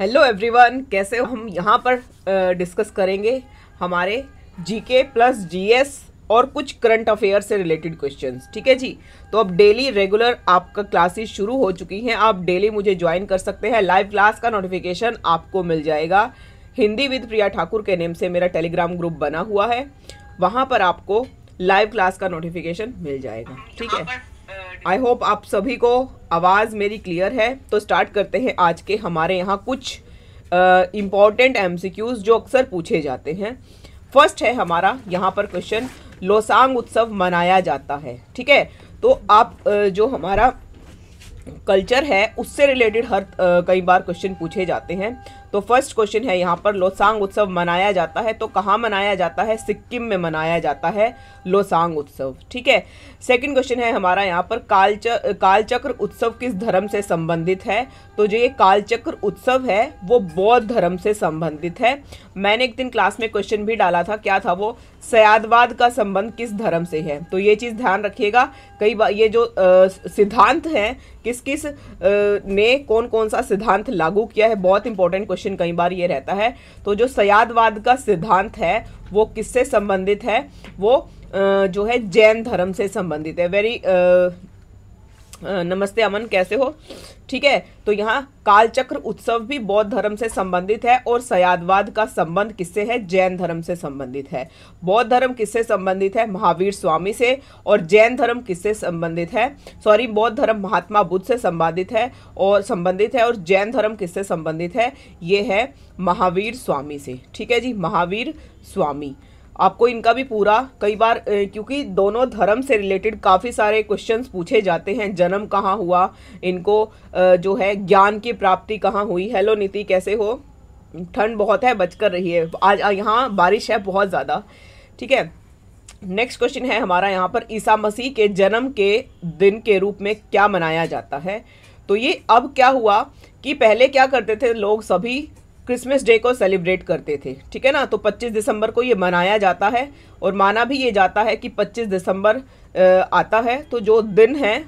Hello everyone, कैसे हो? हम यहाँ पर डिस्कस करेंगे हमारे जीके प्लस जीएस और कुछ करंट अफेयर से रिलेटेड क्वेश्चंस। ठीक है जी। तो अब डेली रेगुलर आपका क्लासेस शुरू हो चुकी हैं। आप डेली मुझे ज्वाइन कर सकते हैं। लाइव क्लास का नोटिफिकेशन आपको मिल जाएगा। हिंदी विद प्रिया ठाकुर के नेम से मेरा टेलीग्राम ग्रुप बना हुआ है, वहाँ पर आपको लाइव क्लास का नोटिफिकेशन मिल जाएगा। ठीक है। आई होप आप सभी को आवाज़ मेरी क्लियर है। तो स्टार्ट करते हैं आज के हमारे यहाँ कुछ इम्पॉर्टेंट एमसीक्यूज जो अक्सर पूछे जाते हैं। फर्स्ट है हमारा यहाँ पर क्वेश्चन, लोसांग उत्सव मनाया जाता है। ठीक है। तो आप जो हमारा कल्चर है उससे रिलेटेड कई बार क्वेश्चन पूछे जाते हैं। तो फर्स्ट क्वेश्चन है यहाँ पर, लोसांग उत्सव मनाया जाता है तो कहाँ मनाया जाता है? सिक्किम में मनाया जाता है लोसांग उत्सव। ठीक है। सेकंड क्वेश्चन है हमारा यहाँ पर, कालचक्र उत्सव किस धर्म से संबंधित है? तो जो ये कालचक्र उत्सव है वो बौद्ध धर्म से संबंधित है। मैंने एक दिन क्लास में क्वेश्चन भी डाला था, क्या था वो? सयादवाद का संबंध किस धर्म से है? तो ये चीज़ ध्यान रखिएगा। कई बार ये जो सिद्धांत हैं किस किस ने कौन कौन सा सिद्धांत लागू किया है, बहुत इंपॉर्टेंट क्वेश्चन कई बार ये रहता है। तो जो सयादवाद का सिद्धांत है वो किससे संबंधित है? वो जो है जैन धर्म से संबंधित है। वेरी नमस्ते अमन, कैसे हो? ठीक है। तो यहाँ कालचक्र उत्सव भी बौद्ध धर्म से संबंधित है और सयादवाद का संबंध किससे है? जैन धर्म से संबंधित है। बौद्ध धर्म किससे संबंधित है? महावीर स्वामी से। और जैन धर्म किससे संबंधित है? बौद्ध धर्म महात्मा बुद्ध से संबंधित है और जैन धर्म किससे संबंधित है? ये है महावीर स्वामी से। ठीक है जी, महावीर स्वामी। आपको इनका भी पूरा कई बार क्योंकि दोनों धर्म से रिलेटेड काफ़ी सारे क्वेश्चंस पूछे जाते हैं। जन्म कहाँ हुआ इनको, जो है ज्ञान की प्राप्ति कहाँ हुई। हेलो नीति, कैसे हो? ठंड बहुत है, बच कर रही है। आज यहाँ बारिश है बहुत ज़्यादा। ठीक है। नेक्स्ट क्वेश्चन है हमारा यहाँ पर, ईसा मसीह के जन्म के दिन के रूप में क्या मनाया जाता है? तो ये अब क्या हुआ कि पहले क्या करते थे लोग, सभी क्रिसमस डे को सेलिब्रेट करते थे। ठीक है ना। तो 25 दिसंबर को ये मनाया जाता है और माना भी ये जाता है कि 25 दिसंबर आता है तो जो दिन है,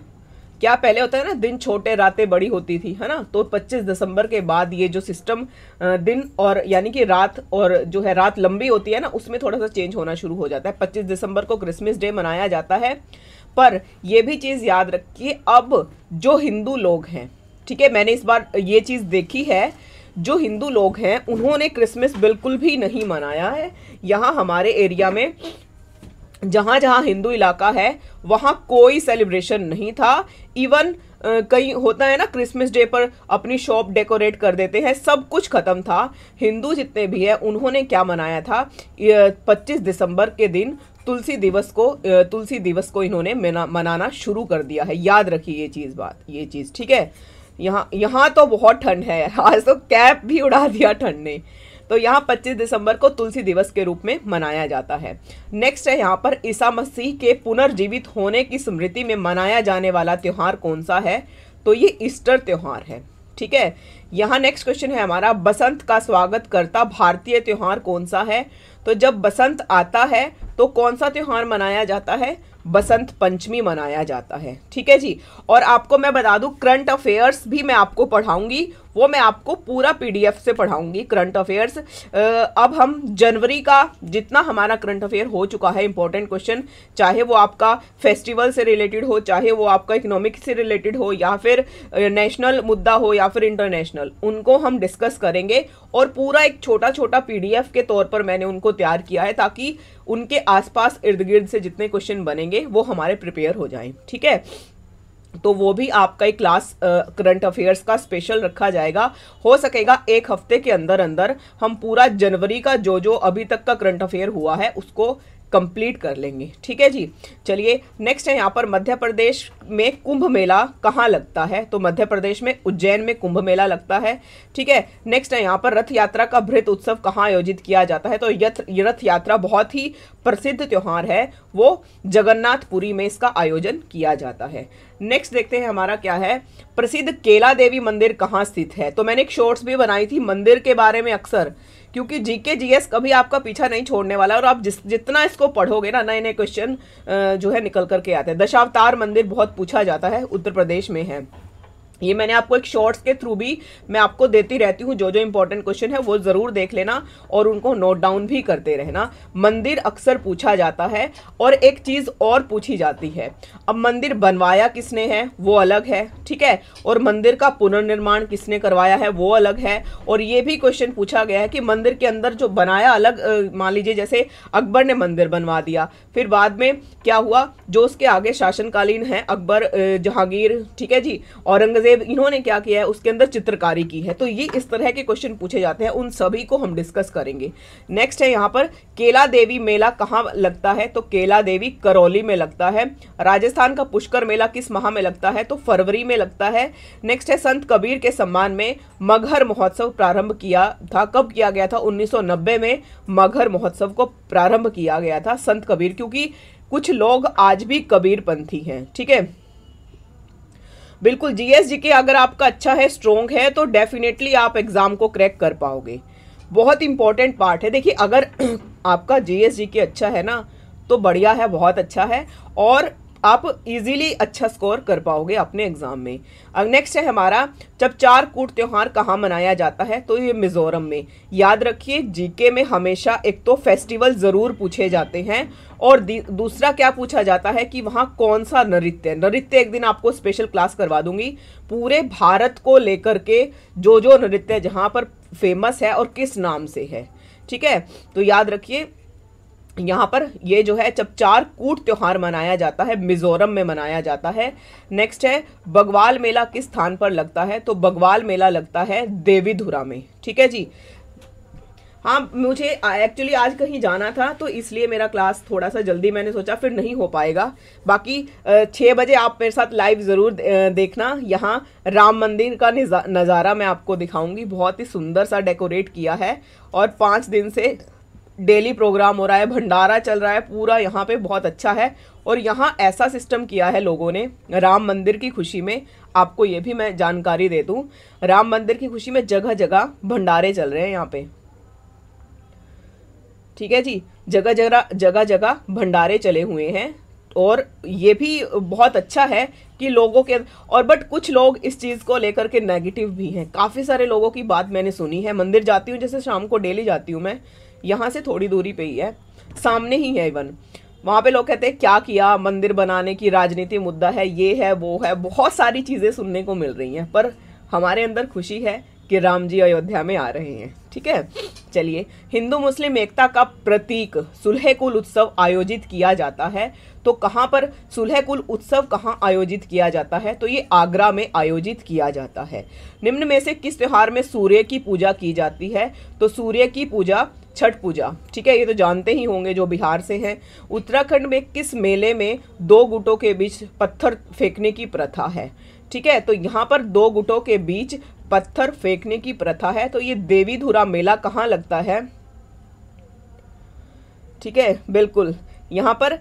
क्या पहले होता है ना, दिन छोटे रातें बड़ी होती थी, है ना। तो 25 दिसंबर के बाद ये जो सिस्टम दिन और यानी कि रात और जो है रात लंबी होती है ना, उसमें थोड़ा सा चेंज होना शुरू हो जाता है। 25 दिसंबर को क्रिसमस डे मनाया जाता है। पर ये भी चीज़ याद रखिए, अब जो हिंदू लोग हैं, ठीक है, मैंने इस बार ये चीज़ देखी है, जो हिंदू लोग हैं उन्होंने क्रिसमस बिल्कुल भी नहीं मनाया है। यहाँ हमारे एरिया में जहाँ जहाँ हिंदू इलाका है वहाँ कोई सेलिब्रेशन नहीं था। इवन कहीं होता है ना, क्रिसमस डे पर अपनी शॉप डेकोरेट कर देते हैं, सब कुछ ख़त्म था। हिंदू जितने भी हैं उन्होंने क्या मनाया था? 25 दिसंबर के दिन तुलसी दिवस को इन्होंने मनाना शुरू कर दिया है। याद रखिए ये चीज़। ठीक है। यहाँ तो बहुत ठंड है, आज तो कैप भी उड़ा दिया ठंड ने। तो यहाँ 25 दिसंबर को तुलसी दिवस के रूप में मनाया जाता है। नेक्स्ट है यहाँ पर, ईसा मसीह के पुनर्जीवित होने की स्मृति में मनाया जाने वाला त्यौहार कौन सा है? तो ये ईस्टर त्यौहार है। ठीक है। यहाँ नेक्स्ट क्वेश्चन है हमारा, बसंत का स्वागत करता भारतीय त्यौहार कौन सा है? तो जब बसंत आता है तो कौन सा त्यौहार मनाया जाता है? बसंत पंचमी मनाया जाता है। ठीक है जी। और आपको मैं बता दूं, करंट अफेयर्स भी मैं आपको पढ़ाऊंगी, वो मैं आपको पूरा पीडीएफ से पढ़ाऊंगी करंट अफेयर्स। अब हम जनवरी का जितना हमारा करंट अफेयर हो चुका है, इंपॉर्टेंट क्वेश्चन, चाहे वो आपका फेस्टिवल से रिलेटेड हो, चाहे वो आपका इकोनॉमिक से रिलेटेड हो, या फिर नेशनल मुद्दा हो, या फिर इंटरनेशनल, उनको हम डिस्कस करेंगे। और पूरा एक छोटा छोटा पीडीएफ के तौर पर मैंने उनको तैयार किया है ताकि उनके आसपास इर्द गिर्द से जितने क्वेश्चन बनेंगे वो हमारे प्रिपेयर हो जाएं। ठीक है। तो वो भी आपका एक क्लास करंट अफेयर्स का स्पेशल रखा जाएगा। हो सकेगा एक हफ्ते के अंदर अंदर हम पूरा जनवरी का जो अभी तक का करंट अफेयर हुआ है उसको कंप्लीट कर लेंगे। ठीक है जी। चलिए नेक्स्ट है यहाँ पर, मध्य प्रदेश में कुंभ मेला कहाँ लगता है? तो मध्य प्रदेश में उज्जैन में कुंभ मेला लगता है। ठीक है। नेक्स्ट है यहाँ पर, रथ यात्रा का बृहत उत्सव कहाँ आयोजित किया जाता है? तो रथ यात्रा बहुत ही प्रसिद्ध त्यौहार है, वो जगन्नाथपुरी में इसका आयोजन किया जाता है। नेक्स्ट देखते हैं हमारा क्या है, प्रसिद्ध केला देवी मंदिर कहाँ स्थित है? तो मैंने एक शॉर्ट्स भी बनाई थी मंदिर के बारे में अक्सर, क्योंकि जीके जीएस कभी आपका पीछा नहीं छोड़ने वाला, और आप जितना इसको पढ़ोगे ना, नए नए क्वेश्चन जो है निकल करके आते हैं। दशावतार मंदिर बहुत पूछा जाता है, उत्तर प्रदेश में है। ये मैंने आपको एक शॉर्ट्स के थ्रू भी मैं आपको देती रहती हूँ, जो जो इंपॉर्टेंट क्वेश्चन है वो जरूर देख लेना और उनको नोट डाउन भी करते रहना। मंदिर अक्सर पूछा जाता है और एक चीज और पूछी जाती है। अब मंदिर बनवाया किसने है वो अलग है, ठीक है, और मंदिर का पुनर्निर्माण किसने करवाया है वो अलग है। और ये भी क्वेश्चन पूछा गया है कि मंदिर के अंदर जो बनाया अलग, मान लीजिए जैसे अकबर ने मंदिर बनवा दिया, फिर बाद में क्या हुआ, जो उसके आगे शासनकालीन है अकबर, जहांगीर, ठीक है जी, औरंगजेब, इन्होंने क्या किया है उसके अंदर चित्रकारी की है। तो ये इस तरह के क्वेश्चन पूछे जाते हैं, उन सभी को हम डिस्कस करेंगे। नेक्स्ट है यहाँ पर केला देवी मेला कहाँ लगता है, तो केला देवी करौली में लगता है। राजस्थान का पुष्कर मेला किस माह में लगता है, तो फरवरी में लगता है। नेक्स्ट है संत कबीर के सम्मान में मगहर महोत्सव प्रारंभ किया था, कब किया गया था, 1990 में मगहर महोत्सव को प्रारंभ किया गया था संत कबीर, क्योंकि कुछ लोग आज भी कबीरपंथी हैं, ठीक है। बिल्कुल जीएस जीके अगर आपका अच्छा है, स्ट्रोंग है, तो डेफिनेटली आप एग्जाम को क्रैक कर पाओगे। बहुत इंपॉर्टेंट पार्ट है। देखिए अगर आपका जीएस जीके अच्छा है ना तो बढ़िया है, बहुत अच्छा है, और आप इजीली अच्छा स्कोर कर पाओगे अपने एग्जाम में। अब नेक्स्ट है हमारा, जब चार कूट त्योहार कहाँ मनाया जाता है, तो ये मिजोरम में। याद रखिए जीके में हमेशा एक तो फेस्टिवल जरूर पूछे जाते हैं, और दूसरा क्या पूछा जाता है कि वहाँ कौन सा नृत्य, नृत्य एक दिन आपको स्पेशल क्लास करवा दूंगी, पूरे भारत को लेकर के जो जो नृत्य जहाँ पर फेमस है और किस नाम से है, ठीक है। तो याद रखिए यहाँ पर ये जो है जब चार कूट त्योहार मनाया जाता है, मिजोरम में मनाया जाता है। नेक्स्ट है बगवाल मेला किस स्थान पर लगता है, तो बगवाल मेला लगता है देवीधुरा में, ठीक है जी। हाँ मुझे एक्चुअली आज कहीं जाना था तो इसलिए मेरा क्लास थोड़ा सा जल्दी, मैंने सोचा फिर नहीं हो पाएगा। बाकी 6 बजे आप मेरे साथ लाइव ज़रूर देखना। यहाँ राम मंदिर का नज़ारा मैं आपको दिखाऊंगी, बहुत ही सुंदर सा डेकोरेट किया है, और 5 दिन से डेली प्रोग्राम हो रहा है, भंडारा चल रहा है पूरा यहाँ पे, बहुत अच्छा है। और यहाँ ऐसा सिस्टम किया है लोगों ने राम मंदिर की खुशी में, आपको ये भी मैं जानकारी दे दूँ, राम मंदिर की खुशी में जगह जगह भंडारे चल रहे हैं यहाँ पे, ठीक है जी, जगह जगह जगह भंडारे चले हुए हैं। और ये भी बहुत अच्छा है कि लोगों के, और बट कुछ लोग इस चीज़ को लेकर के नेगेटिव भी हैं। काफ़ी सारे लोगों की बात मैंने सुनी है। मंदिर जाती हूँ, जैसे शाम को डेली जाती हूँ मैं, यहाँ से थोड़ी दूरी पे ही है, सामने ही है इवन, वहाँ पे लोग कहते हैं क्या किया, मंदिर बनाने की राजनीति मुद्दा है, ये है वो है, बहुत सारी चीज़ें सुनने को मिल रही हैं। पर हमारे अंदर खुशी है कि राम जी अयोध्या में आ रहे हैं, ठीक है। चलिए, हिंदू मुस्लिम एकता का प्रतीक सुलह कुल उत्सव आयोजित किया जाता है, तो कहाँ पर सुलह कुल उत्सव कहाँ आयोजित किया जाता है, तो ये आगरा में आयोजित किया जाता है। निम्न में से किस त्योहार में सूर्य की पूजा की जाती है, तो सूर्य की पूजा छठ पूजा, ठीक है, ये तो जानते ही होंगे जो बिहार से हैं। उत्तराखंड में किस मेले में 2 गुटों के बीच पत्थर फेंकने की प्रथा है, ठीक है, तो यहाँ पर 2 गुटों के बीच पत्थर फेंकने की प्रथा है, तो ये देवीधुरा मेला कहाँ लगता है, ठीक है, बिल्कुल यहाँ पर।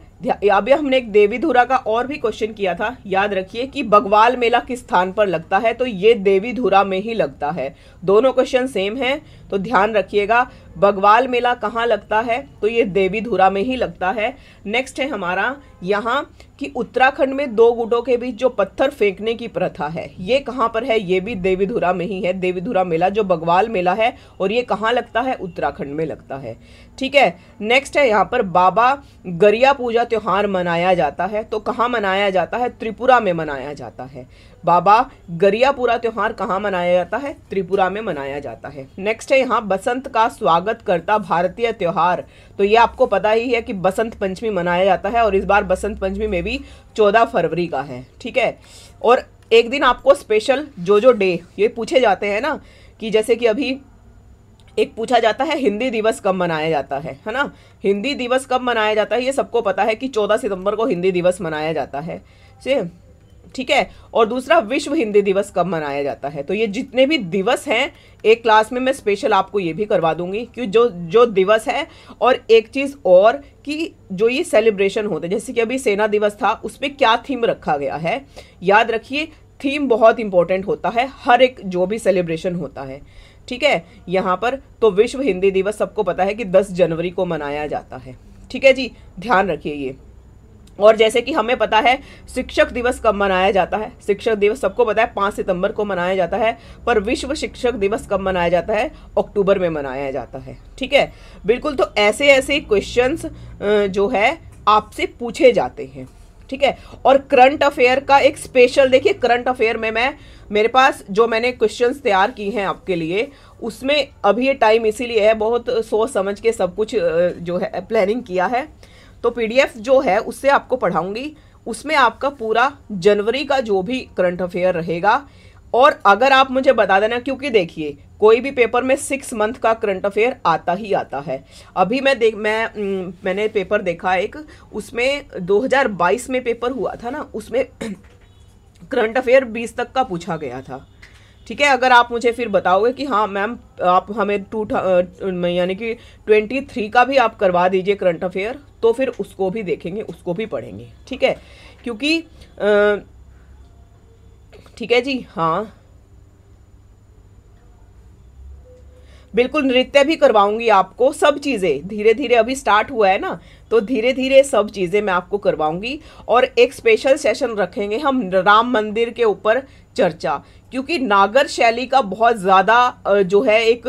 अभी हमने एक देवीधुरा का और भी क्वेश्चन किया था, याद रखिए कि बगवाल मेला किस स्थान पर लगता है, तो ये देवीधुरा में ही लगता है। दोनों क्वेश्चन सेम हैं, तो ध्यान रखिएगा, बगवाल मेला कहाँ लगता है, तो ये देवीधुरा में ही लगता है। नेक्स्ट है हमारा यहाँ कि उत्तराखंड में 2 गुटों के बीच जो पत्थर फेंकने की प्रथा है, ये कहाँ पर है, ये भी देवीधुरा में ही है। देवीधुरा मेला जो बगवाल मेला है, और ये कहाँ लगता है, उत्तराखंड में लगता है, ठीक है। नेक्स्ट है यहाँ पर बाबा गरिया पूजा त्योहार मनाया जाता है, तो कहाँ मनाया जाता है, त्रिपुरा में मनाया जाता है। बाबा गरियापुरा त्योहार कहाँ मनाया जाता है, त्रिपुरा में मनाया जाता है। नेक्स्ट है यहाँ बसंत का स्वागत करता भारतीय त्योहार, तो ये आपको पता ही है कि बसंत पंचमी मनाया जाता है, और इस बार बसंत पंचमी में भी 14 फरवरी का है, ठीक है। और एक दिन आपको स्पेशल जो डे ये पूछे जाते हैं ना, कि जैसे कि अभी एक पूछा जाता है हिंदी दिवस कब मनाया जाता है ना, हिंदी दिवस कब मनाया जाता है, ये सबको पता है कि 14 सितंबर को हिंदी दिवस मनाया जाता है, ठीक है। और दूसरा विश्व हिंदी दिवस कब मनाया जाता है, तो ये जितने भी दिवस हैं एक क्लास में मैं स्पेशल आपको ये भी करवा दूंगी कि जो दिवस है। और एक चीज़ और कि जो ये सेलिब्रेशन होते हैं, जैसे कि अभी सेना दिवस था, उस पर क्या थीम रखा गया है, याद रखिए थीम बहुत इंपॉर्टेंट होता है हर एक जो भी सेलिब्रेशन होता है, ठीक है। यहाँ पर तो विश्व हिंदी दिवस सबको पता है कि 10 जनवरी को मनाया जाता है, ठीक है जी, ध्यान रखिए ये। और जैसे कि हमें पता है शिक्षक दिवस कब मनाया जाता है, शिक्षक दिवस सबको पता है 5 सितंबर को मनाया जाता है, पर विश्व शिक्षक दिवस कब मनाया जाता है, अक्टूबर में मनाया जाता है। ठीक है, बिल्कुल। तो ऐसे ऐसे क्वेश्चंस जो है आपसे पूछे जाते हैं। ठीक है, और करंट अफेयर का एक स्पेशल, देखिए करंट अफेयर में मेरे पास जो मैंने क्वेश्चंस तैयार किए हैं आपके लिए, उसमें अभी ये टाइम इसीलिए है, बहुत सोच समझ के सब कुछ जो है प्लानिंग किया है। तो पीडीएफ जो है उससे आपको पढ़ाऊंगी, उसमें आपका पूरा जनवरी का जो भी करंट अफेयर रहेगा। और अगर आप मुझे बता देना, क्योंकि देखिए कोई भी पेपर में 6 मंथ का करंट अफेयर आता ही आता है। अभी मैंने पेपर देखा एक, उसमें 2022 में पेपर हुआ था ना, उसमें करंट अफेयर 20 तक का पूछा गया था। ठीक है, अगर आप मुझे फिर बताओगे कि हाँ मैम आप हमें यानी कि 23 का भी आप करवा दीजिए करंट अफेयर, तो फिर उसको भी देखेंगे, उसको भी पढ़ेंगे। ठीक है, क्योंकि ठीक है जी, हाँ बिल्कुल, नृत्य भी करवाऊंगी आपको, सब चीज़ें धीरे धीरे, अभी स्टार्ट हुआ है ना, तो धीरे धीरे सब चीज़ें मैं आपको करवाऊंगी। और एक स्पेशल सेशन रखेंगे हम राम मंदिर के ऊपर चर्चा, क्योंकि नागर शैली का बहुत ज़्यादा जो है एक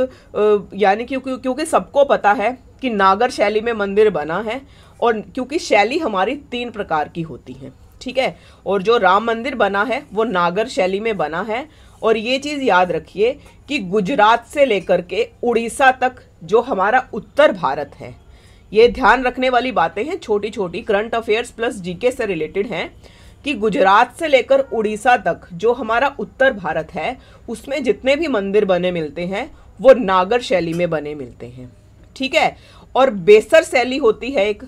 यानी क्योंकि सबको पता है कि नागर शैली में मंदिर बना है, और क्योंकि शैली हमारी 3 प्रकार की होती हैं। ठीक है, और जो राम मंदिर बना है वो नागर शैली में बना है। और ये चीज़ याद रखिए कि गुजरात से लेकर के उड़ीसा तक जो हमारा उत्तर भारत है, ये ध्यान रखने वाली बातें हैं, छोटी छोटी करंट अफेयर्स प्लस जीके से रिलेटेड हैं, कि गुजरात से लेकर उड़ीसा तक जो हमारा उत्तर भारत है, उसमें जितने भी मंदिर बने मिलते हैं वो नागर शैली में बने मिलते हैं। ठीक है, और बेसर शैली होती है एक।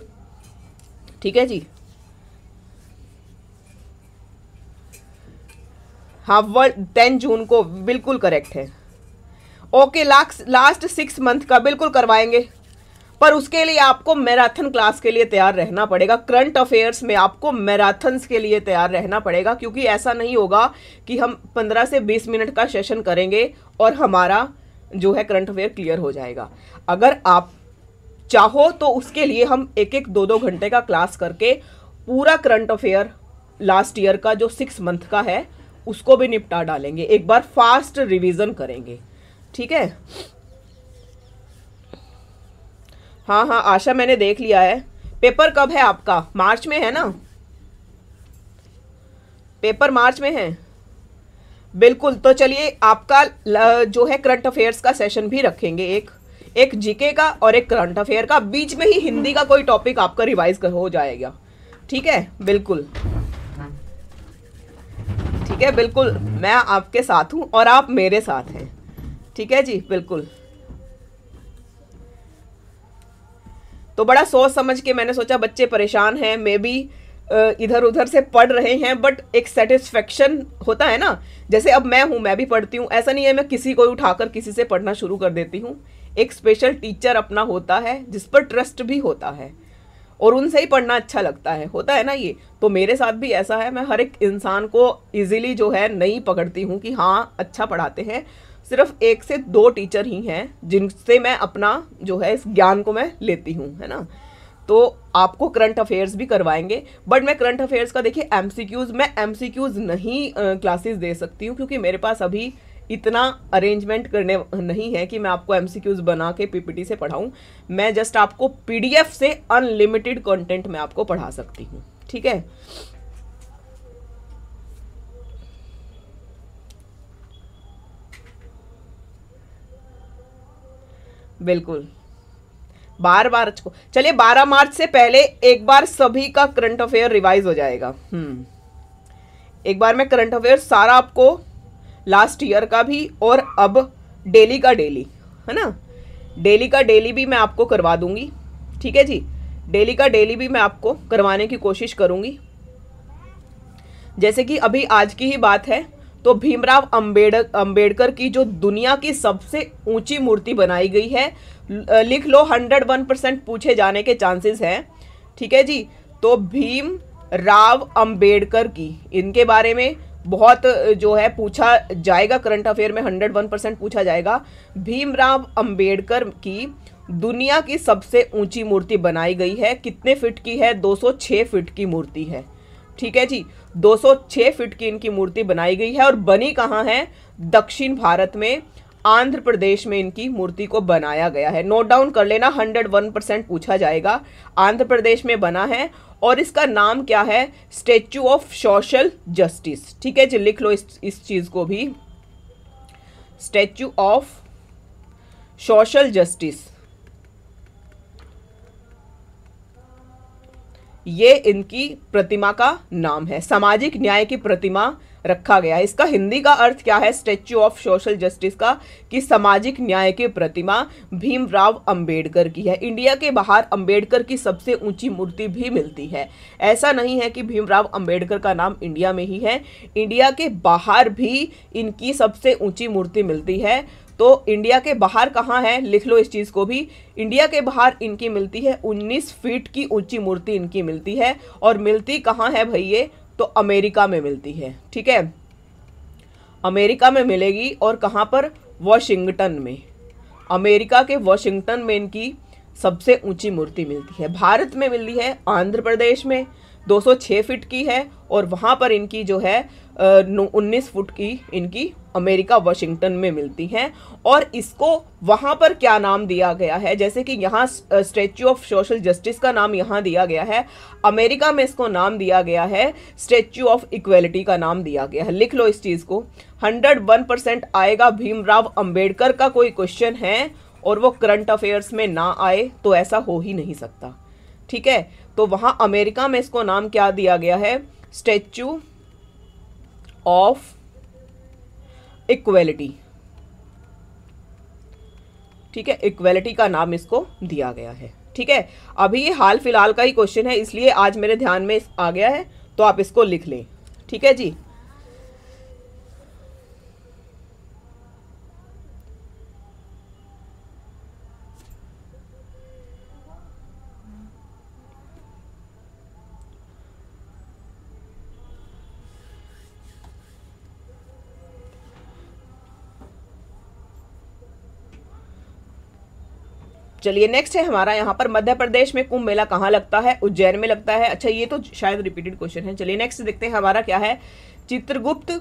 ठीक है जी, हाँ 10 जून को, बिल्कुल करेक्ट है। ओके, लास्ट 6 मंथ का बिल्कुल करवाएंगे, पर उसके लिए आपको मैराथन क्लास के लिए तैयार रहना पड़ेगा। करंट अफेयर्स में आपको मैराथन्स के लिए तैयार रहना पड़ेगा, क्योंकि ऐसा नहीं होगा कि हम 15 से 20 मिनट का सेशन करेंगे और हमारा जो है करंट अफेयर क्लियर हो जाएगा। अगर आप चाहो तो उसके लिए हम 1-1, 2-2 घंटे का क्लास करके पूरा करंट अफेयर लास्ट ईयर का जो 6 मंथ का है उसको भी निपटा डालेंगे, एक बार फास्ट रिवीजन करेंगे। ठीक है, हाँ हाँ आशा, मैंने देख लिया है। पेपर कब है आपका? मार्च में है ना? पेपर मार्च में है, बिल्कुल। तो चलिए आपका जो है करंट अफेयर्स का सेशन भी रखेंगे, एक जीके का और एक करंट अफेयर का, बीच में ही हिंदी का कोई टॉपिक आपका रिवाइज हो जाएगा। ठीक है, बिल्कुल ठीक है, बिल्कुल मैं आपके साथ हूं और आप मेरे साथ हैं। ठीक है जी, बिल्कुल। तो बड़ा सोच समझ के मैंने सोचा, बच्चे परेशान हैं, मे बी इधर उधर से पढ़ रहे हैं, बट एक सेटिस्फेक्शन होता है ना, जैसे अब मैं हूँ, मैं भी पढ़ती हूँ, ऐसा नहीं है मैं किसी को उठाकर किसी से पढ़ना शुरू कर देती हूँ। एक स्पेशल टीचर अपना होता है जिस पर ट्रस्ट भी होता है, और उनसे ही पढ़ना अच्छा लगता है, होता है ना ये। तो मेरे साथ भी ऐसा है, मैं हर एक इंसान को इजीली जो है नहीं पकड़ती हूँ कि हाँ अच्छा पढ़ाते हैं। सिर्फ 1 से 2 टीचर ही हैं जिनसे मैं अपना जो है इस ज्ञान को मैं लेती हूँ, है ना। तो आपको करंट अफेयर्स भी करवाएंगे, बट मैं करंट अफेयर्स का देखिए मैं एमसीक्यूज़ नहीं क्लासेस दे सकती हूँ, क्योंकि मेरे पास अभी इतना अरेंजमेंट करने नहीं है कि मैं आपको एमसीक्यूज़ बना के पीपीटी से पढ़ाऊँ। मैं जस्ट आपको पीडीएफ से अनलिमिटेड कंटेंट मैं आपको पढ़ा सकती हूँ। ठीक है, बिल्कुल। बार चलिए 12 मार्च से पहले एक बार सभी का करंट अफेयर रिवाइज हो जाएगा। एक बार मैं करंट अफेयर सारा आपको लास्ट ईयर का भी, और अब डेली का डेली, है ना, डेली का डेली भी मैं आपको करवा दूंगी। ठीक है जी, डेली का डेली भी मैं आपको करवाने की कोशिश करूंगी। जैसे कि अभी आज की ही बात है, तो भीमराव अंबेडकर की जो दुनिया की सबसे ऊंची मूर्ति बनाई गई है, लिख लो 101% पूछे जाने के चांसेस हैं। ठीक है जी, तो भीमराव अंबेडकर की, इनके बारे में बहुत जो है पूछा जाएगा, करंट अफेयर में 101% पूछा जाएगा। भीमराव अंबेडकर की दुनिया की सबसे ऊंची मूर्ति बनाई गई है, कितने फीट की है? 206 फीट की मूर्ति है। ठीक है जी, 206 फीट की इनकी मूर्ति बनाई गई है और बनी कहाँ है? दक्षिण भारत में, आंध्र प्रदेश में इनकी मूर्ति को बनाया गया है। नोट डाउन कर लेना, 101% पूछा जाएगा। आंध्र प्रदेश में बना है और इसका नाम क्या है? Statue of social justice. ठीक है जी, लिख लो इस चीज को भी, स्टैच्यू ऑफ सोशल जस्टिस। ये इनकी प्रतिमा का नाम है, सामाजिक न्याय की प्रतिमा रखा गया है। इसका हिंदी का अर्थ क्या है स्टैच्यू ऑफ सोशल जस्टिस का? कि सामाजिक न्याय की प्रतिमा भीमराव अंबेडकर की है। इंडिया के बाहर अंबेडकर की सबसे ऊंची मूर्ति भी मिलती है। ऐसा नहीं है कि भीमराव अंबेडकर का नाम इंडिया में ही है, इंडिया के बाहर भी इनकी सबसे ऊंची मूर्ति मिलती है। तो इंडिया के बाहर कहाँ है? लिख लो इस चीज़ को भी, इंडिया के बाहर इनकी मिलती है 19 फीट की ऊंची मूर्ति इनकी मिलती है। और मिलती कहाँ है भाई ये? तो अमेरिका में मिलती है। ठीक है, अमेरिका में मिलेगी। और कहाँ पर? वॉशिंगटन में, अमेरिका के वॉशिंगटन में इनकी सबसे ऊंची मूर्ति मिलती है। भारत में मिलती है आंध्र प्रदेश में, 206 फीट की है। और वहाँ पर इनकी जो है 19 फुट की इनकी अमेरिका वॉशिंगटन में मिलती हैं। और इसको वहाँ पर क्या नाम दिया गया है? जैसे कि यहाँ स्टैच्यू ऑफ सोशल जस्टिस का नाम यहाँ दिया गया है, अमेरिका में इसको नाम दिया गया है स्टैच्यू ऑफ इक्वेलिटी का नाम दिया गया है। लिख लो इस चीज़ को, 101% आएगा। भीमराव अंबेडकर का कोई क्वेश्चन है और वो करंट अफेयर्स में ना आए तो ऐसा हो ही नहीं सकता। ठीक है, तो वहाँ अमेरिका में इसको नाम क्या दिया गया है? Statue of equality. ठीक है, इक्वेलिटी का नाम इसको दिया गया है। ठीक है, अभी ये हाल फिलहाल का ही क्वेश्चन है इसलिए आज मेरे ध्यान में आ गया है, तो आप इसको लिख लें। ठीक है जी, चलिए नेक्स्ट है हमारा यहाँ पर, मध्य प्रदेश में कुंभ मेला कहाँ लगता है? उज्जैन में लगता है। अच्छा, ये तो शायद रिपीटेड क्वेश्चन है। चलिए नेक्स्ट देखते हैं हमारा क्या है। चित्रगुप्त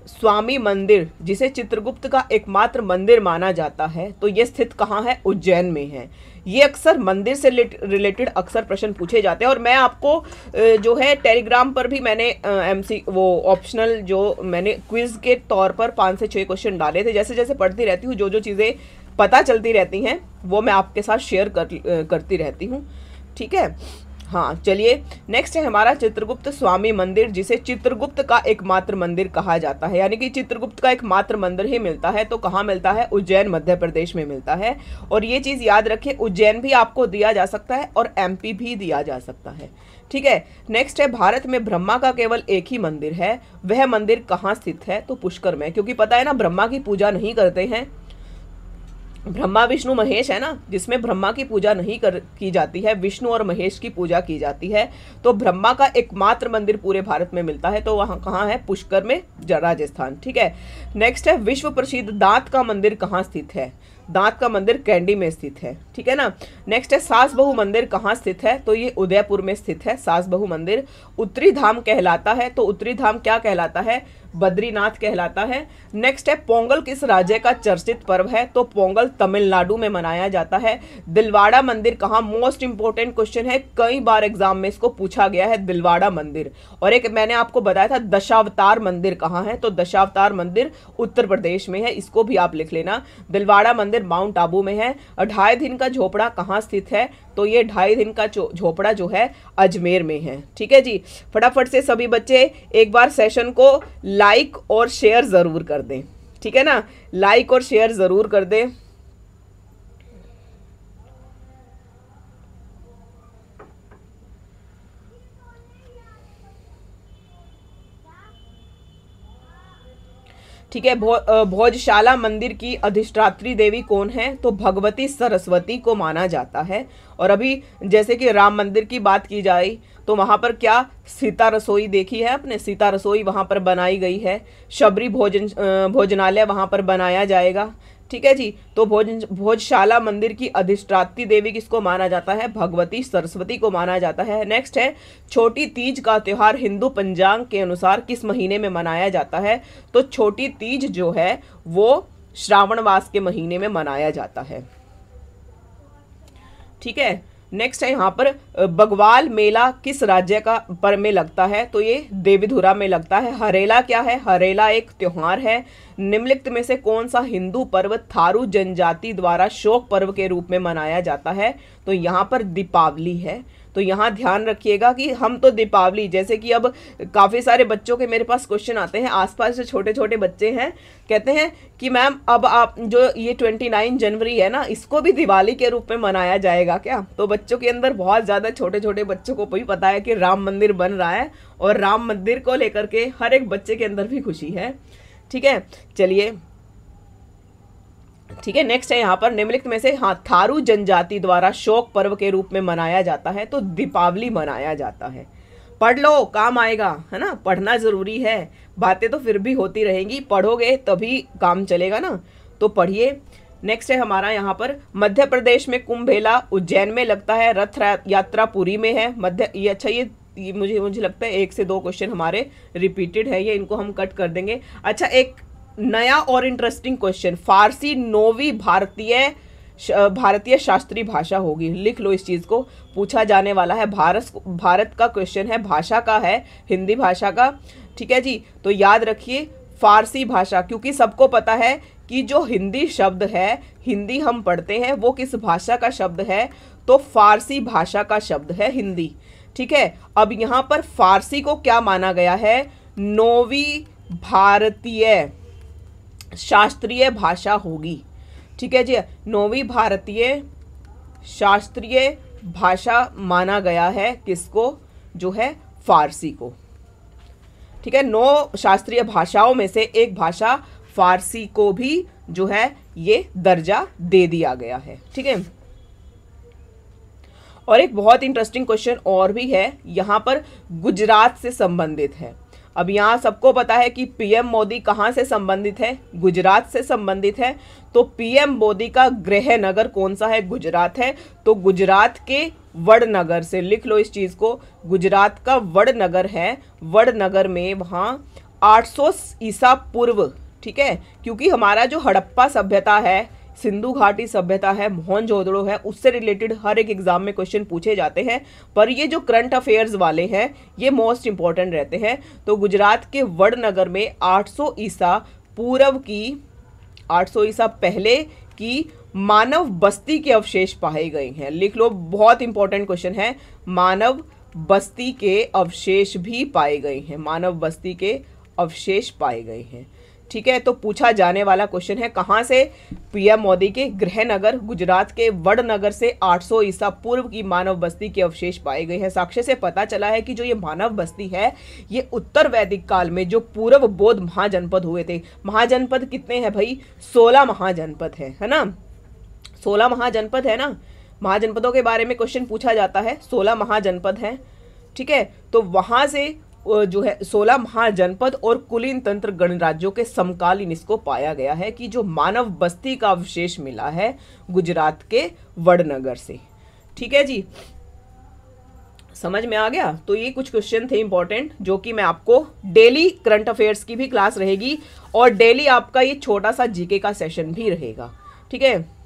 स्वामी मंदिर, जिसे चित्रगुप्त का एकमात्र मंदिर माना जाता है, तो ये स्थित कहाँ है? उज्जैन में है। ये अक्सर मंदिर से रिलेटेड अक्सर प्रश्न पूछे जाते हैं। और मैं आपको जो है टेलीग्राम पर भी मैंने MC वो ऑप्शनल जो मैंने क्विज के तौर पर 5 से 6 क्वेश्चन डाले थे। जैसे जैसे पढ़ती रहती हूँ, जो जो चीज़ें पता चलती रहती हैं वो मैं आपके साथ शेयर करती रहती हूँ। ठीक है, हाँ चलिए नेक्स्ट है हमारा चित्रगुप्त स्वामी मंदिर, जिसे चित्रगुप्त का एकमात्र मंदिर कहा जाता है। यानी कि चित्रगुप्त का एकमात्र मंदिर ही मिलता है, तो कहाँ मिलता है? उज्जैन मध्य प्रदेश में मिलता है। और ये चीज़ याद रखिए, उज्जैन भी आपको दिया जा सकता है और MP भी दिया जा सकता है। ठीक है, नेक्स्ट है भारत में ब्रह्मा का केवल एक ही मंदिर है, वह मंदिर कहाँ स्थित है? तो पुष्कर में। क्योंकि पता है ना, ब्रह्मा की पूजा नहीं करते हैं, ब्रह्मा विष्णु महेश है ना, जिसमें ब्रह्मा की पूजा नहीं की जाती है, विष्णु और महेश की पूजा की जाती है। तो ब्रह्मा का एकमात्र मंदिर पूरे भारत में मिलता है, तो वहाँ कहाँ है? पुष्कर में, राजस्थान। ठीक है, नेक्स्ट है विश्व प्रसिद्ध दांत का मंदिर कहाँ स्थित है? दांत का मंदिर कैंडी में स्थित है। ठीक है ना, नेक्स्ट है सास बहू मंदिर कहाँ स्थित है? तो ये उदयपुर में स्थित है सास बहू मंदिर। उत्तरी धाम कहलाता है, तो उत्तरी धाम क्या कहलाता है? बद्रीनाथ कहलाता है। नेक्स्ट है पोंगल किस राज्य का चर्चित पर्व है? तो पोंगल तमिलनाडु में मनाया जाता है। दिलवाड़ा मंदिर कहाँ? मोस्ट इंपोर्टेंट क्वेश्चन है, कई बार एग्जाम में इसको पूछा गया है, दिलवाड़ा मंदिर। और एक मैंने आपको बताया था दशावतार मंदिर कहाँ है? तो दशावतार मंदिर उत्तर प्रदेश में है, इसको भी आप लिख लेना। दिलवाड़ा मंदिर माउंट आबू में है। 2.5 दिन का झोपड़ा कहाँ स्थित है? तो ये 2.5 दिन का झोपड़ा जो है अजमेर में है। ठीक है जी, फटाफट से सभी बच्चे एक बार सेशन को लाइक और शेयर जरूर कर दें। ठीक है ना, लाइक और शेयर जरूर कर दें। ठीक है, भोजशाला मंदिर की अधिष्ठात्री देवी कौन है? तो भगवती सरस्वती को माना जाता है। और अभी जैसे कि राम मंदिर की बात की जाए तो वहाँ पर क्या सीता रसोई देखी है आपने? सीता रसोई वहाँ पर बनाई गई है। शबरी भोजनालय वहाँ पर बनाया जाएगा। ठीक है जी। तो भोजशाला मंदिर की अधिष्ठात्री देवी किसको माना जाता है? भगवती सरस्वती को माना जाता है। नेक्स्ट है, छोटी तीज का त्योहार हिंदू पंचांग के अनुसार किस महीने में मनाया जाता है? तो छोटी तीज जो है वो श्रावण मास के महीने में मनाया जाता है। ठीक है। नेक्स्ट है यहाँ पर बगवाल मेला किस राज्य का पर में लगता है? तो ये देवीधुरा में लगता है। हरेला क्या है? हरेला एक त्योहार है। निम्नलिखित में से कौन सा हिंदू पर्व थारू जनजाति द्वारा शोक पर्व के रूप में मनाया जाता है? तो यहाँ पर दीपावली है। तो यहाँ ध्यान रखिएगा कि हम तो दीपावली, जैसे कि अब काफ़ी सारे बच्चों के मेरे पास क्वेश्चन आते हैं, आसपास से छोटे छोटे बच्चे हैं, कहते हैं कि मैम अब आप जो ये 29 जनवरी है ना, इसको भी दिवाली के रूप में मनाया जाएगा क्या? तो बच्चों के अंदर बहुत ज़्यादा, छोटे छोटे बच्चों को भी पता है कि राम मंदिर बन रहा है और राम मंदिर को लेकर के हर एक बच्चे के अंदर भी खुशी है। ठीक है, चलिए ठीक है। नेक्स्ट है यहाँ पर निम्नलिखित में से हाँ थारू जनजाति द्वारा शोक पर्व के रूप में मनाया जाता है? तो दीपावली मनाया जाता है। पढ़ लो, काम आएगा, है ना, पढ़ना जरूरी है। बातें तो फिर भी होती रहेंगी, पढ़ोगे तभी काम चलेगा ना, तो पढ़िए। नेक्स्ट है हमारा यहाँ पर मध्य प्रदेश में कुंभ मेला उज्जैन में लगता है, रथ यात्रा पुरी में है। ये अच्छा, ये मुझे लगता है 1 से 2 क्वेश्चन हमारे रिपीटेड है, ये इनको हम कट कर देंगे। अच्छा, एक नया और इंटरेस्टिंग क्वेश्चन, फारसी 9वीं भारतीय शास्त्रीय भाषा होगी। लिख लो इस चीज को, पूछा जाने वाला है। भारत का क्वेश्चन है, भाषा का है, हिंदी भाषा का। ठीक है जी, तो याद रखिए फारसी भाषा, क्योंकि सबको पता है कि जो हिंदी शब्द है, हिंदी हम पढ़ते हैं, वो किस भाषा का शब्द है? तो फारसी भाषा का शब्द है हिंदी। ठीक है, अब यहाँ पर फारसी को क्या माना गया है? 9वीं भारतीय शास्त्रीय भाषा होगी। ठीक है जी, 9वीं भारतीय शास्त्रीय भाषा माना गया है किसको? जो है फारसी को। ठीक है, 9 शास्त्रीय भाषाओं में से एक भाषा फारसी को भी जो है ये दर्जा दे दिया गया है। ठीक है, और एक बहुत इंटरेस्टिंग क्वेश्चन और भी है, यहाँ पर गुजरात से संबंधित है। अब यहाँ सबको पता है कि पीएम मोदी कहाँ से संबंधित है? गुजरात से संबंधित है। तो पीएम मोदी का गृह नगर कौन सा है? गुजरात है। तो गुजरात के वडनगर से, लिख लो इस चीज को, गुजरात का वडनगर है। वडनगर में वहाँ 800 ईसा पूर्व, ठीक है, क्योंकि हमारा जो हड़प्पा सभ्यता है, सिंधु घाटी सभ्यता है, मोहनजोदड़ो है, उससे रिलेटेड हर एक एग्जाम में क्वेश्चन पूछे जाते हैं, पर ये जो करंट अफेयर्स वाले हैं ये मोस्ट इंपॉर्टेंट रहते हैं। तो गुजरात के वडनगर में 800 ईसा पूर्व की, 800 ईसा पहले की मानव बस्ती के अवशेष पाए गए हैं। लिख लो, बहुत इंपॉर्टेंट क्वेश्चन है। मानव बस्ती के अवशेष भी पाए गए हैं, मानव बस्ती के अवशेष पाए गए हैं। ठीक है, तो पूछा जाने वाला क्वेश्चन है कहाँ से? पीएम मोदी के गृह नगर गुजरात के वडनगर से 800 ईसा पूर्व की मानव बस्ती के अवशेष पाए गए हैं। साक्ष्य से पता चला है कि जो ये मानव बस्ती है, ये उत्तर वैदिक काल में जो पूर्व बौद्ध महाजनपद हुए थे, महाजनपद कितने हैं भाई? 16 महाजनपद है ना, 16 महाजनपद है ना। महाजनपदों के बारे में क्वेश्चन पूछा जाता है, 16 महाजनपद हैं। ठीक है, तो वहां से जो है 16 महाजनपद और कुलीन तंत्र गणराज्यों के समकालीन इसको पाया गया है कि जो मानव बस्ती का अवशेष मिला है गुजरात के वडनगर से। ठीक है जी, समझ में आ गया? तो ये कुछ क्वेश्चन थे इंपॉर्टेंट, जो कि मैं आपको डेली करंट अफेयर्स की भी क्लास रहेगी और डेली आपका ये छोटा सा जीके का सेशन भी रहेगा। ठीक है,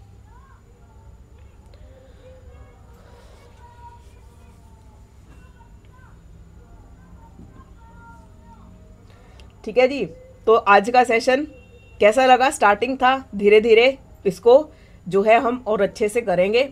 ठीक है जी। तो आज का सेशन कैसा लगा? स्टार्टिंग था, धीरे धीरे इसको जो है हम और अच्छे से करेंगे।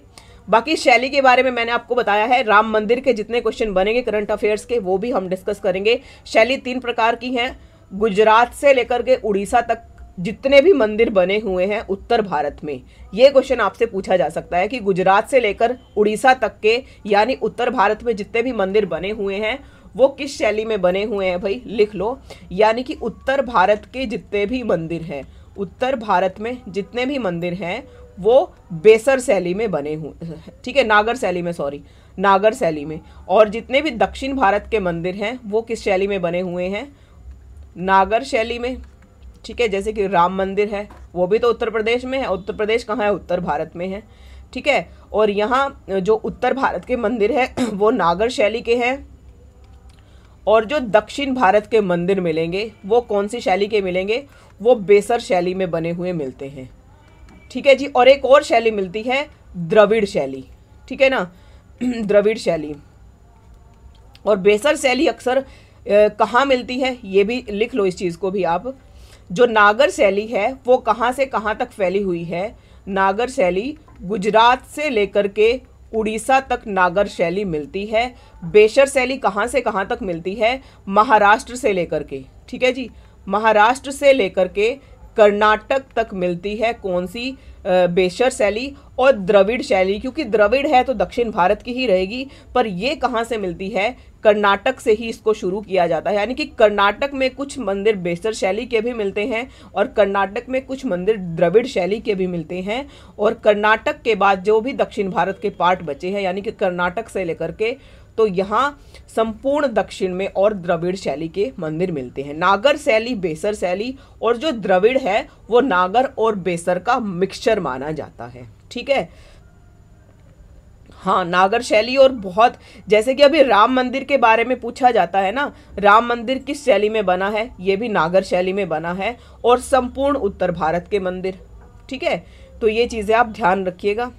बाकी शैली के बारे में मैंने आपको बताया है, राम मंदिर के जितने क्वेश्चन बनेंगे करंट अफेयर्स के वो भी हम डिस्कस करेंगे। शैली 3 प्रकार की हैं, गुजरात से लेकर के उड़ीसा तक जितने भी मंदिर बने हुए हैं उत्तर भारत में, ये क्वेश्चन आपसे पूछा जा सकता है कि गुजरात से लेकर उड़ीसा तक के यानी उत्तर भारत में जितने भी मंदिर बने हुए हैं वो किस शैली में बने हुए हैं भाई? लिख लो, यानी कि उत्तर भारत के जितने भी मंदिर हैं, उत्तर भारत में जितने भी मंदिर हैं वो बेसर शैली में बने हुए, ठीक है, नागर शैली में, सॉरी, नागर शैली में। और जितने भी दक्षिण भारत के मंदिर हैं वो किस शैली में बने हुए हैं? नागर शैली में। ठीक है, जैसे कि राम मंदिर है, वो भी तो उत्तर प्रदेश में है। उत्तर प्रदेश कहाँ है? उत्तर भारत में है, ठीक है। और यहाँ जो उत्तर भारत के मंदिर है वो नागर शैली के हैं, और जो दक्षिण भारत के मंदिर मिलेंगे वो कौन सी शैली के मिलेंगे? वो बेसर शैली में बने हुए मिलते हैं, ठीक है जी। और एक और शैली मिलती है द्रविड़ शैली, ठीक है ना, द्रविड़ शैली। और बेसर शैली अक्सर कहाँ मिलती है, ये भी लिख लो इस चीज़ को भी आप। जो नागर शैली है वो कहाँ से कहाँ तक फैली हुई है? नागर शैली गुजरात से लेकर के उड़ीसा तक नागर शैली मिलती है। बेसर शैली कहाँ से कहाँ तक मिलती है? महाराष्ट्र से लेकर के, ठीक है जी, महाराष्ट्र से लेकर के कर्नाटक तक मिलती है। कौन सी? बेसर शैली और द्रविड़ शैली, क्योंकि द्रविड़ है तो दक्षिण भारत की ही रहेगी, पर ये कहाँ से मिलती है? कर्नाटक से ही इसको शुरू किया जाता है। यानी कि कर्नाटक में कुछ मंदिर बेसर शैली के भी मिलते हैं और कर्नाटक में कुछ मंदिर द्रविड़ शैली के भी मिलते हैं। और कर्नाटक के बाद जो भी दक्षिण भारत के पार्ट बचे हैं, यानी कि कर्नाटक से लेकर के, तो यहाँ संपूर्ण दक्षिण में और द्रविड़ शैली के मंदिर मिलते हैं। नागर शैली, बेसर शैली, और जो द्रविड़ है वो नागर और बेसर का मिक्सचर माना जाता है, ठीक है। हाँ, नागर शैली। और बहुत, जैसे कि अभी राम मंदिर के बारे में पूछा जाता है ना, राम मंदिर किस शैली में बना है? ये भी नागर शैली में बना है, और संपूर्ण उत्तर भारत के मंदिर, ठीक है। तो ये चीजें आप ध्यान रखिएगा।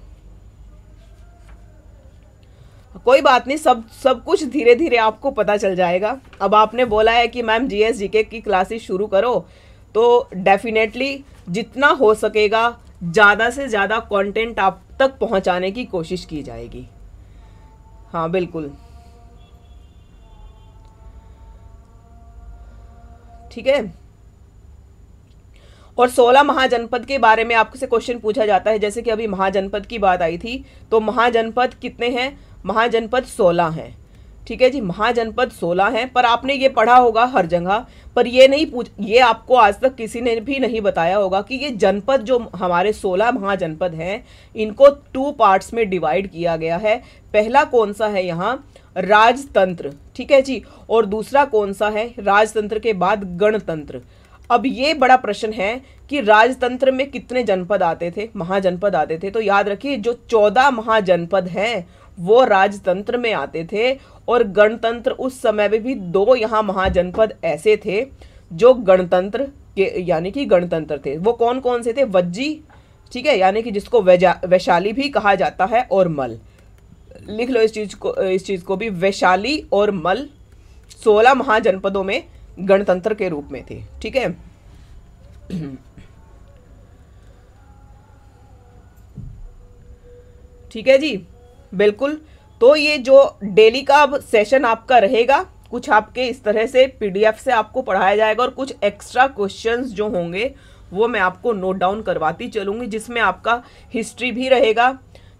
कोई बात नहीं, सब कुछ धीरे धीरे आपको पता चल जाएगा। अब आपने बोला है कि मैम जीएस जीके की क्लासेस शुरू करो, तो डेफिनेटली जितना हो सकेगा ज़्यादा से ज़्यादा कंटेंट आप तक पहुंचाने की कोशिश की जाएगी। हाँ बिल्कुल, ठीक है। और 16 महाजनपद के बारे में आपसे क्वेश्चन पूछा जाता है, जैसे कि अभी महाजनपद की बात आई थी, तो महाजनपद कितने हैं? महाजनपद 16 हैं, ठीक है जी। महाजनपद 16 हैं, पर आपने ये पढ़ा होगा हर जगह, पर ये आपको आज तक किसी ने भी नहीं बताया होगा कि ये जनपद जो हमारे 16 महाजनपद हैं, इनको 2 पार्ट्स में डिवाइड किया गया है। पहला कौन सा है यहाँ? राजतंत्र, ठीक है जी। और दूसरा कौन सा है? राजतंत्र के बाद गणतंत्र। अब ये बड़ा प्रश्न है कि राजतंत्र में कितने जनपद आते थे? महाजनपद आते थे। तो याद रखिए, जो 14 महाजनपद हैं वो राजतंत्र में आते थे, और गणतंत्र उस समय में भी 2 यहाँ महाजनपद ऐसे थे जो गणतंत्र के, यानी कि गणतंत्र थे। वो कौन कौन से थे? वज्जी, ठीक है, यानी कि जिसको वैशाली भी कहा जाता है, और मल। लिख लो इस चीज को भी, वैशाली और मल 16 महाजनपदों में गणतंत्र के रूप में थे, ठीक है। ठीक है जी, बिल्कुल। तो ये जो डेली का अब सेशन आपका रहेगा, कुछ आपके इस तरह से पीडीएफ से आपको पढ़ाया जाएगा, और कुछ एक्स्ट्रा क्वेश्चंस जो होंगे वो मैं आपको नोट डाउन करवाती चलूंगी, जिसमें आपका हिस्ट्री भी रहेगा,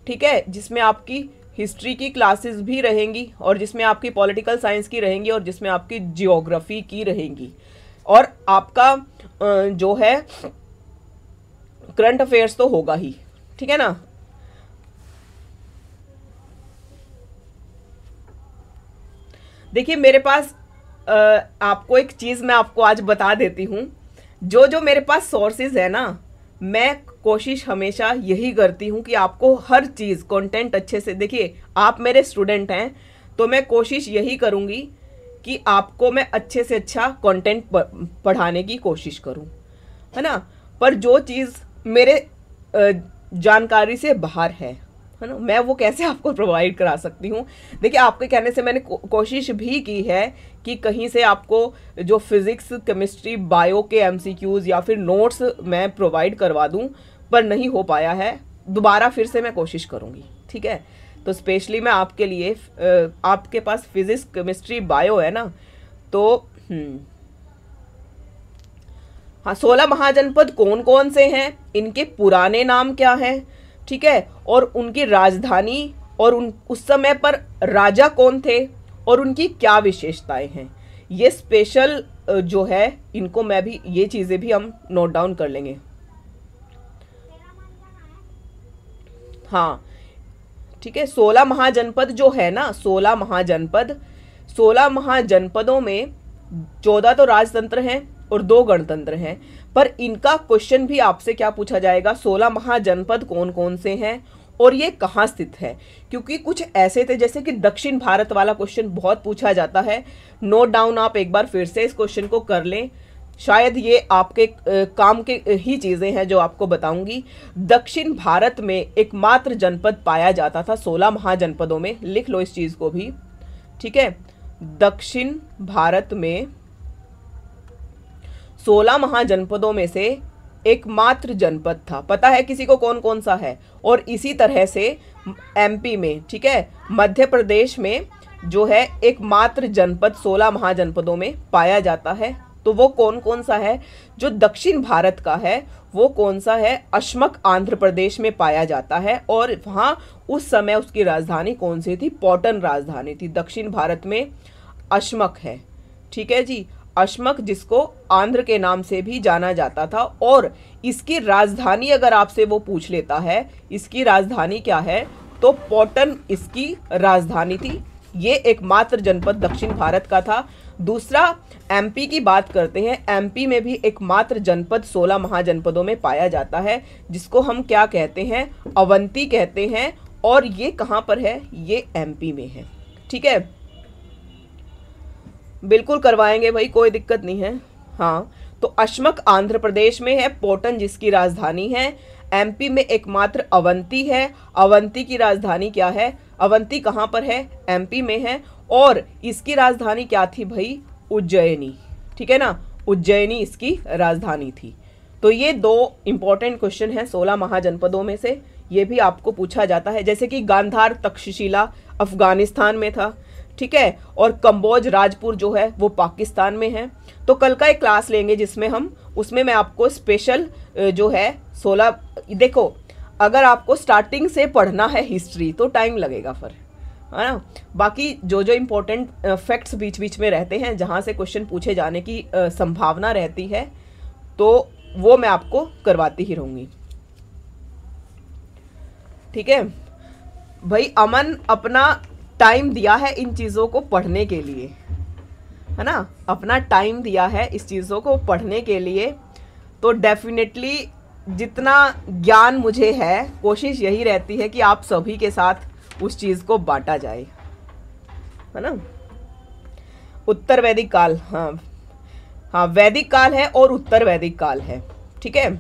ठीक है, जिसमें आपकी हिस्ट्री की क्लासेस भी रहेंगी, और जिसमें आपकी पॉलिटिकल साइंस की रहेंगी, और जिसमें आपकी जियोग्राफी की रहेंगी, और आपका जो है करंट अफेयर्स तो होगा ही, ठीक है ना। देखिए मेरे पास आपको एक चीज़ मैं आपको आज बता देती हूँ, जो मेरे पास सोर्सेज है ना, मैं कोशिश हमेशा यही करती हूँ कि आपको हर चीज़ कंटेंट अच्छे से, देखिए आप मेरे स्टूडेंट हैं तो मैं कोशिश यही करूँगी कि आपको मैं अच्छे से अच्छा कंटेंट पढ़ाने की कोशिश करूँ, है ना। पर जो चीज़ मेरे जानकारी से बाहर है ना, मैं वो कैसे आपको प्रोवाइड करा सकती हूँ। देखिए आपके कहने से मैंने कोशिश भी की है कि कहीं से आपको जो फिजिक्स, केमिस्ट्री, बायो के एमसीक्यूज या फिर नोट्स मैं प्रोवाइड करवा दूँ, पर नहीं हो पाया है। दोबारा फिर से मैं कोशिश करूँगी, ठीक है। तो स्पेशली मैं आपके लिए, आपके पास फिजिक्स, केमिस्ट्री, बायो है ना, तो हाँ 16 महाजनपद कौन कौन से हैं, इनके पुराने नाम क्या हैं, ठीक है, और उनकी राजधानी, और उस समय पर राजा कौन थे, और उनकी क्या विशेषताएं हैं, ये स्पेशल जो है इनको मैं भी, ये चीज़ें भी हम नोट डाउन कर लेंगे। हाँ ठीक है, 16 महाजनपद जो है ना, 16 महाजनपदों में 14 तो राजतंत्र हैं और 2 गणतंत्र हैं। पर इनका क्वेश्चन भी आपसे क्या पूछा जाएगा, 16 महाजनपद कौन कौन से हैं और ये कहाँ स्थित है। क्योंकि कुछ ऐसे थे जैसे कि दक्षिण भारत वाला क्वेश्चन बहुत पूछा जाता है। नोट डाउन आप एक बार फिर से इस क्वेश्चन को कर लें, शायद ये आपके काम के ही चीज़ें हैं जो आपको बताऊंगी। दक्षिण भारत में एकमात्र जनपद पाया जाता था 16 महाजनपदों में, लिख लो इस चीज़ को भी, ठीक है। दक्षिण भारत में 16 महाजनपदों में से एकमात्र जनपद था, पता है किसी को कौन कौन सा है। और इसी तरह से एमपी में, ठीक है, मध्य प्रदेश में जो है एकमात्र जनपद 16 महाजनपदों में पाया जाता है। तो वो कौन कौन सा है, जो दक्षिण भारत का है वो कौन सा है, अशमक आंध्र प्रदेश में पाया जाता है। और वहाँ उस समय उसकी राजधानी कौन सी थी, पॉटन राजधानी थी। दक्षिण भारत में अशमक है, ठीक है जी, अशमक जिसको आंध्र के नाम से भी जाना जाता था। और इसकी राजधानी अगर आपसे वो पूछ लेता है इसकी राजधानी क्या है, तो पॉटन इसकी राजधानी थी। ये एकमात्र जनपद दक्षिण भारत का था। दूसरा एमपी की बात करते हैं। एमपी में भी एकमात्र जनपद 16 महाजनपदों में पाया जाता है, जिसको हम क्या कहते हैं, अवंती कहते हैं। और ये कहाँ पर है, ये एमपी में है, ठीक है। बिल्कुल करवाएंगे भाई, कोई दिक्कत नहीं है। हाँ, तो अशमक आंध्र प्रदेश में है, पोटन जिसकी राजधानी है। एमपी में एकमात्र अवंती है। अवंती की राजधानी क्या है, अवंती कहाँ पर है, एमपी में है। और इसकी राजधानी क्या थी भाई, उज्जैनी, ठीक है ना, उज्जैनी इसकी राजधानी थी। तो ये 2 इंपॉर्टेंट क्वेश्चन हैं 16 महाजनपदों में से, ये भी आपको पूछा जाता है। जैसे कि गांधार तक्षशिला अफगानिस्तान में था, ठीक है, और कंबोज राजपुर जो है वो पाकिस्तान में है। तो कल का एक क्लास लेंगे जिसमें उसमें मैं आपको स्पेशल जो है 16, देखो अगर आपको स्टार्टिंग से पढ़ना है हिस्ट्री तो टाइम लगेगा फिर, है ना। बाकी जो जो इम्पोर्टेंट फैक्ट्स बीच बीच में रहते हैं जहाँ से क्वेश्चन पूछे जाने की संभावना रहती है, तो वो मैं आपको करवाती ही रहूँगी, ठीक है भाई। अमन अपना टाइम दिया है इन चीज़ों को पढ़ने के लिए, है ना, अपना टाइम दिया है इस चीज़ों को पढ़ने के लिए। तो डेफिनेटली जितना ज्ञान मुझे है, कोशिश यही रहती है कि आप सभी के साथ उस चीज़ को बांटा जाए, है ना। उत्तर वैदिक काल, हाँ हाँ, वैदिक काल है और उत्तर वैदिक काल है, ठीक है।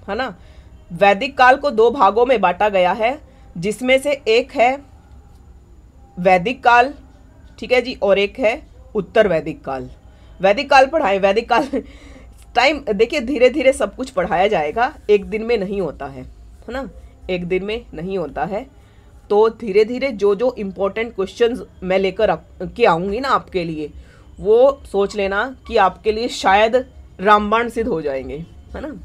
है ना, वैदिक काल को 2 भागों में बांटा गया है, जिसमें से एक है वैदिक काल, ठीक है जी, और एक है उत्तर वैदिक काल। वैदिक काल पढ़ाएं, वैदिक काल टाइम देखिए धीरे धीरे सब कुछ पढ़ाया जाएगा, एक दिन में नहीं होता है ना, एक दिन में नहीं होता है। तो धीरे धीरे जो जो इम्पोर्टेंट क्वेश्चंस मैं लेकर के आऊँगी ना आपके लिए, वो सोच लेना कि आपके लिए शायद रामबाण सिद्ध हो जाएंगे, है ना।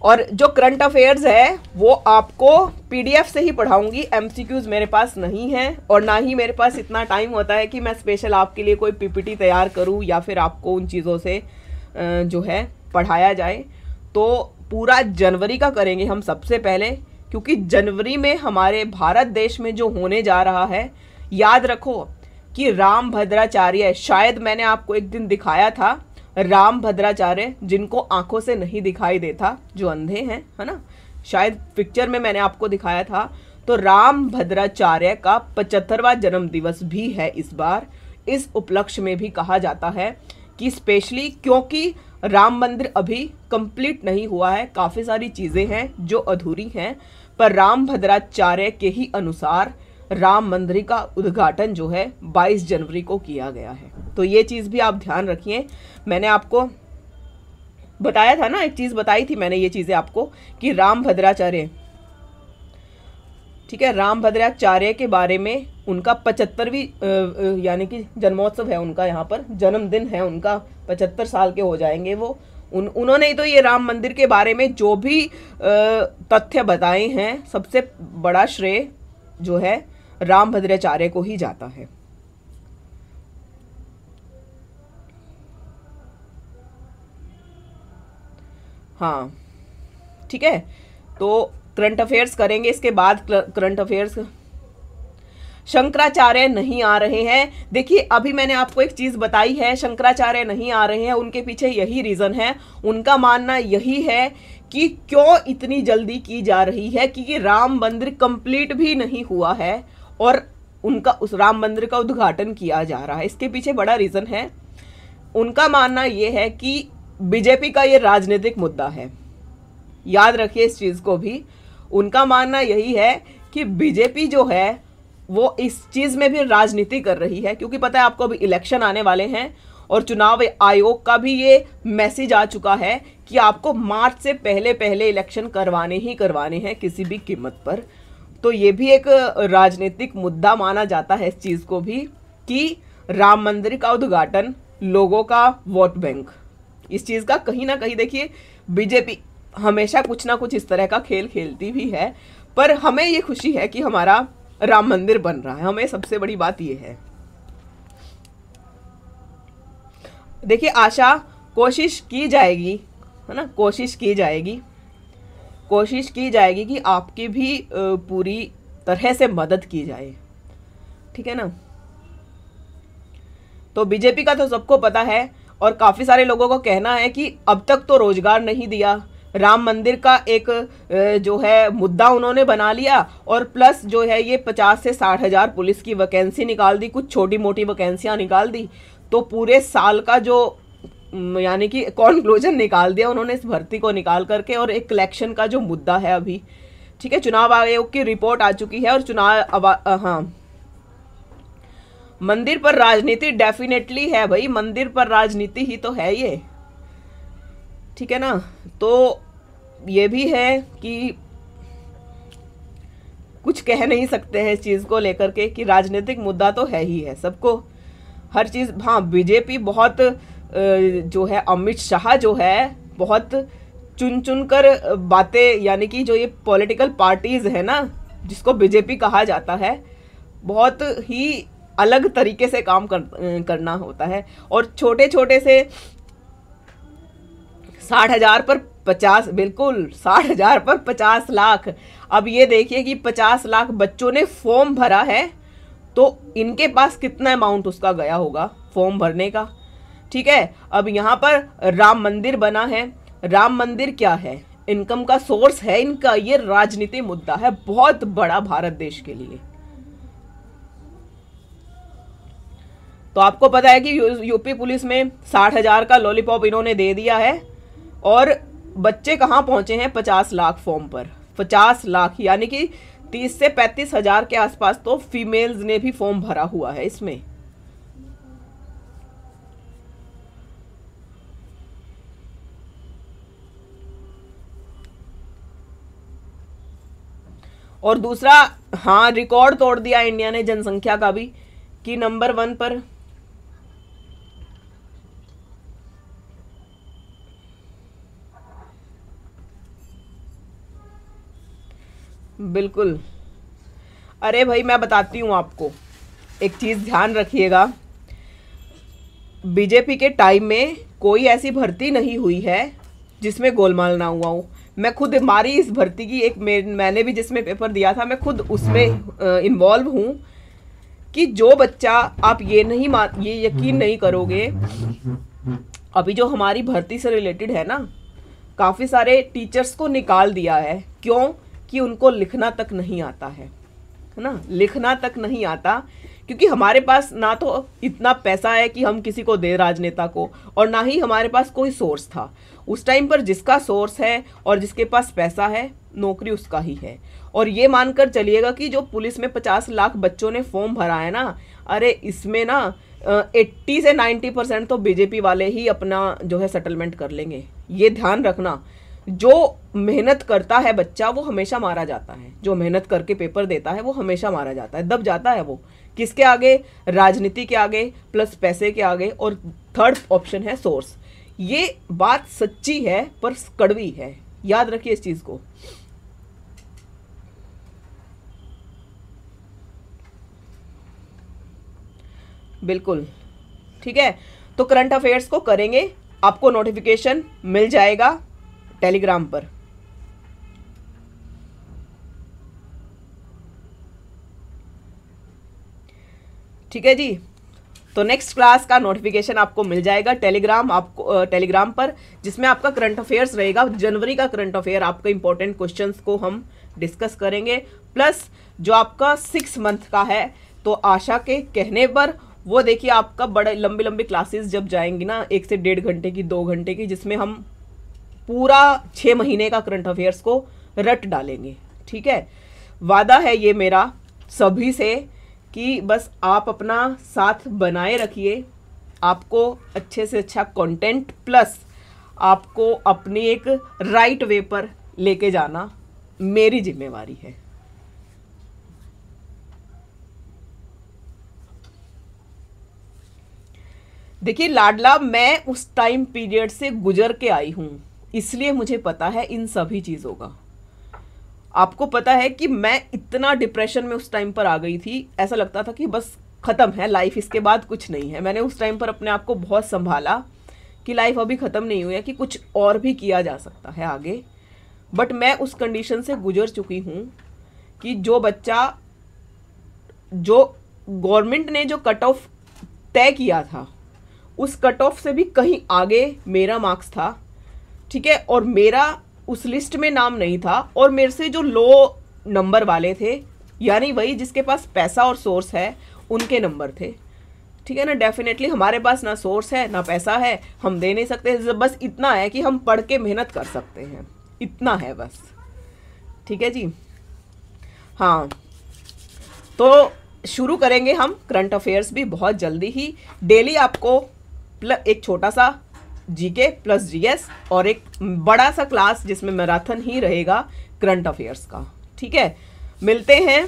और जो करंट अफेयर्स है वो आपको पीडीएफ से ही पढ़ाऊंगी, एमसीक्यूज मेरे पास नहीं है और ना ही मेरे पास इतना टाइम होता है कि मैं स्पेशल आपके लिए कोई पीपीटी तैयार करूं या फिर आपको उन चीज़ों से जो है पढ़ाया जाए। तो पूरा जनवरी का करेंगे हम सबसे पहले, क्योंकि जनवरी में हमारे भारत देश में जो होने जा रहा है, याद रखो कि राम भद्राचार्य, शायद मैंने आपको एक दिन दिखाया था राम भद्राचार्य, जिनको आंखों से नहीं दिखाई देता, जो अंधे हैं, है ना, शायद पिक्चर में मैंने आपको दिखाया था। तो राम भद्राचार्य का 75वां जन्म दिवस भी है इस बार। इस उपलक्ष्य में भी कहा जाता है कि स्पेशली क्योंकि राम मंदिर अभी कंप्लीट नहीं हुआ है, काफ़ी सारी चीज़ें हैं जो अधूरी हैं, पर राम भद्राचार्य के ही अनुसार राम मंदिर का उद्घाटन जो है 22 जनवरी को किया गया है। तो ये चीज़ भी आप ध्यान रखिए। मैंने आपको बताया था ना, एक चीज़ बताई थी मैंने ये चीज़ें आपको कि राम भद्राचार्य, ठीक है, राम भद्राचार्य के बारे में उनका 75वीं यानी कि जन्मोत्सव है उनका, यहाँ पर जन्मदिन है उनका, 75 साल के हो जाएंगे वो। उन्होंने तो ये राम मंदिर के बारे में जो भी तथ्य बताए हैं, सबसे बड़ा श्रेय जो है राम भद्राचार्य को ही जाता है। हाँ ठीक है, तो करंट अफेयर्स करेंगे, इसके बाद करंट अफेयर्स। शंकराचार्य नहीं आ रहे हैं। देखिए अभी मैंने आपको एक चीज बताई है, शंकराचार्य नहीं आ रहे हैं, उनके पीछे यही रीजन है। उनका मानना यही है कि क्यों इतनी जल्दी की जा रही है, क्योंकि राम मंदिर कंप्लीट भी नहीं हुआ है और उनका उस राम मंदिर का उद्घाटन किया जा रहा है। इसके पीछे बड़ा रीजन है। उनका मानना यह है कि बीजेपी का ये राजनीतिक मुद्दा है, याद रखिए इस चीज को भी। उनका मानना यही है कि बीजेपी जो है वो इस चीज में भी राजनीति कर रही है, क्योंकि पता है आपको अभी इलेक्शन आने वाले हैं और चुनाव आयोग का भी ये मैसेज आ चुका है कि आपको मार्च से पहले पहले इलेक्शन करवाने ही करवाने हैं किसी भी कीमत पर। तो ये भी एक राजनीतिक मुद्दा माना जाता है इस चीज को भी, कि राम मंदिर का उद्घाटन, लोगों का वोट बैंक, इस चीज का कहीं ना कहीं देखिए बीजेपी हमेशा कुछ ना कुछ इस तरह का खेल खेलती भी है। पर हमें ये खुशी है कि हमारा राम मंदिर बन रहा है, हमें सबसे बड़ी बात यह है। देखिए आशा कोशिश की जाएगी, है ना, कोशिश की जाएगी कि आपकी भी पूरी तरह से मदद की जाए, ठीक है ना। तो बीजेपी का तो सबको पता है और काफी सारे लोगों को कहना है कि अब तक तो रोजगार नहीं दिया, राम मंदिर का एक जो है मुद्दा उन्होंने बना लिया और प्लस जो है ये 50 से 60 हज़ार पुलिस की वैकेंसी निकाल दी, कुछ छोटी मोटी वैकेंसियां निकाल दी, तो पूरे साल का जो यानी कि कॉन्क्लूजन निकाल दिया उन्होंने इस भर्ती को निकाल करके। और एक इलेक्शन का जो मुद्दा है अभी, ठीक है, चुनाव आयोग की रिपोर्ट आ चुकी है और हाँ, मंदिर पर राजनीति डेफिनेटली है भाई, मंदिर पर राजनीति ही तो है ये, ठीक है ना। तो ये भी है कि कुछ कह नहीं सकते हैं इस चीज को लेकर के कि राजनीतिक मुद्दा तो है ही है, सबको हर चीज। हाँ, बीजेपी बहुत जो है, अमित शाह जो है बहुत चुन चुन कर बातें, यानी कि जो ये पॉलिटिकल पार्टीज है ना जिसको बीजेपी कहा जाता है, बहुत ही अलग तरीके से काम करना होता है। और छोटे छोटे से 60 हज़ार पर 50, बिल्कुल 60 हज़ार पर 50 लाख। अब ये देखिए कि 50 लाख बच्चों ने फॉर्म भरा है, तो इनके पास कितना अमाउंट उसका गया होगा फॉर्म भरने का, ठीक है। अब यहाँ पर राम मंदिर बना है, राम मंदिर क्या है, इनकम का सोर्स है इनका, ये राजनीति मुद्दा है बहुत बड़ा भारत देश के लिए। तो आपको पता है कि यूपी पुलिस में 60 हज़ार का लॉलीपॉप इन्होंने दे दिया है और बच्चे कहाँ पहुंचे हैं 50 लाख फॉर्म पर, 50 लाख यानी कि 30 से 35 हज़ार के आसपास तो फीमेल्स ने भी फॉर्म भरा हुआ है इसमें। और दूसरा, हाँ, रिकॉर्ड तोड़ दिया इंडिया ने जनसंख्या का भी, कि नंबर 1 पर बिल्कुल। अरे भाई मैं बताती हूँ आपको एक चीज़, ध्यान रखिएगा, बीजेपी के टाइम में कोई ऐसी भर्ती नहीं हुई है जिसमें गोलमाल ना हुआ हो। मैं खुद हमारी इस भर्ती की एक मैंने भी जिसमें पेपर दिया था, मैं खुद उसमें इन्वॉल्व हूँ कि जो बच्चा, आप ये यकीन नहीं करोगे, अभी जो हमारी भर्ती से रिलेटेड है ना, काफ़ी सारे टीचर्स को निकाल दिया है। क्यों? कि उनको लिखना तक नहीं आता है ना, लिखना तक नहीं आता, क्योंकि हमारे पास ना तो इतना पैसा है कि हम किसी को दे राजनेता को, और ना ही हमारे पास कोई सोर्स था उस टाइम पर। जिसका सोर्स है और जिसके पास पैसा है, नौकरी उसका ही है। और ये मानकर चलिएगा कि जो पुलिस में 50 लाख बच्चों ने फॉर्म भरा है ना, अरे इसमें ना 80 से 90% तो बीजेपी वाले ही अपना जो है सेटलमेंट कर लेंगे। ये ध्यान रखना, जो मेहनत करता है बच्चा वो हमेशा मारा जाता है, जो मेहनत करके पेपर देता है वो हमेशा मारा जाता है, दब जाता है वो किसके आगे, राजनीति के आगे, प्लस पैसे के आगे, और थर्ड ऑप्शन है सोर्स। ये बात सच्ची है पर कड़वी है, याद रखिए इस चीज को। बिल्कुल ठीक है। तो करंट अफेयर्स को करेंगे, आपको नोटिफिकेशन मिल जाएगा टेलीग्राम पर। ठीक है जी। तो नेक्स्ट क्लास का नोटिफिकेशन आपको मिल जाएगा टेलीग्राम पर, जिसमें आपका करंट अफेयर्स रहेगा। जनवरी का करंट अफेयर, आपका इंपॉर्टेंट क्वेश्चंस को हम डिस्कस करेंगे, प्लस जो आपका 6 मंथ का है, तो आशा के कहने पर वो देखिए आपका बड़े लंबी लंबी क्लासेस जब जाएंगी ना, 1 से 1.5 घंटे की, 2 घंटे की, जिसमें हम पूरा 6 महीने का करंट अफेयर्स को रट डालेंगे। ठीक है, वादा है ये मेरा सभी से कि बस आप अपना साथ बनाए रखिए। आपको अच्छे से अच्छा कंटेंट प्लस आपको अपनी एक राइट वे पर लेके जाना मेरी जिम्मेवारी है। देखिए लाडला, मैं उस टाइम पीरियड से गुजर के आई हूं, इसलिए मुझे पता है इन सभी चीज़ों का। आपको पता है कि मैं इतना डिप्रेशन में उस टाइम पर आ गई थी, ऐसा लगता था कि बस ख़त्म है लाइफ, इसके बाद कुछ नहीं है। मैंने उस टाइम पर अपने आप को बहुत संभाला कि लाइफ अभी ख़त्म नहीं हुई है, कि कुछ और भी किया जा सकता है आगे। बट मैं उस कंडीशन से गुजर चुकी हूँ कि जो बच्चा, जो गवर्नमेंट ने जो कट ऑफ तय किया था, उस कट ऑफ से भी कहीं आगे मेरा मार्क्स था। ठीक है, और मेरा उस लिस्ट में नाम नहीं था, और मेरे से जो लो नंबर वाले थे, यानी वही जिसके पास पैसा और सोर्स है, उनके नंबर थे। ठीक है ना, डेफिनेटली हमारे पास ना सोर्स है ना पैसा है, हम दे नहीं सकते। बस इतना है कि हम पढ़ के मेहनत कर सकते हैं, इतना है बस। ठीक है जी, हाँ, तो शुरू करेंगे हम करंट अफेयर्स भी बहुत जल्दी ही। डेली आपको एक छोटा सा जीके प्लस जीएस और एक बड़ा सा क्लास जिसमें मैराथन ही रहेगा करंट अफेयर्स का। ठीक है, मिलते हैं।